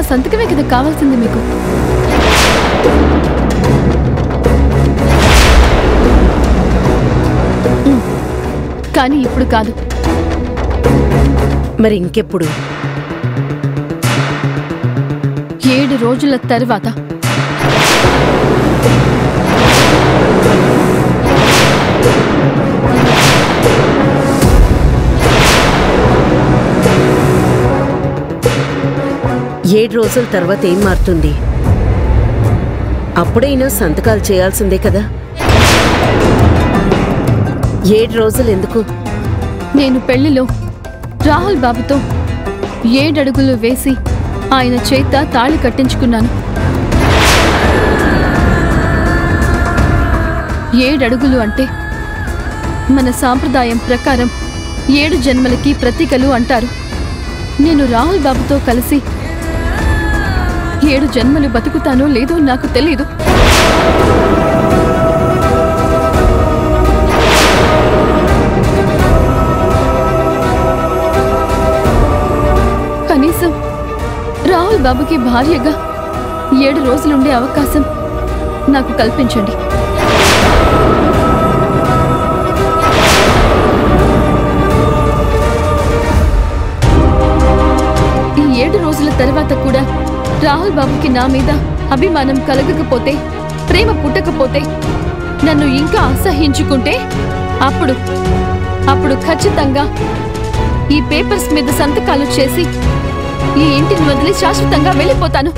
సంతకమే కదా కావాల్సింది మీకు. కానీ ఇప్పుడు కాదు. మరి ఇంకెప్పుడు? 7 రోజుల తర్వాత. ఏడు రోజుల తర్వాత ఏం మారుతుంది? అప్పుడైనా సంతకాలు చేయాల్సిందే కదా. 7 రోజులు ఎందుకు? నేను పెళ్లిలో రాహుల్ బాబుతో 7 అడుగులు వేసి ఆయన చేత తాళి కట్టించుకున్నాను. 7 అడుగులు అంటే మన సాంప్రదాయం ప్రకారం 7 జన్మలకి ప్రతీకలు అంటారు. నేను రాహుల్ బాబుతో కలిసి 7 జన్మలు బతుకుతానో లేదో నాకు తెలీదు. కనీసం రాహుల్ బాబుకి భార్యగా 7 రోజులుండే అవకాశం నాకు కల్పించండి. ఈ 7 రోజుల తర్వాత కూడా రాహుల్ బాబుకి నా మీద అభిమానం కలగకపోతే, ప్రేమ పుట్టకపోతే, నన్ను ఇంకా అసహ్యించుకుంటే అప్పుడు ఖచ్చితంగా ఈ పేపర్స్ మీద సంతకాలు చేసి ఈ ఇంటిని వదిలి శాశ్వతంగా వెళ్ళిపోతాను.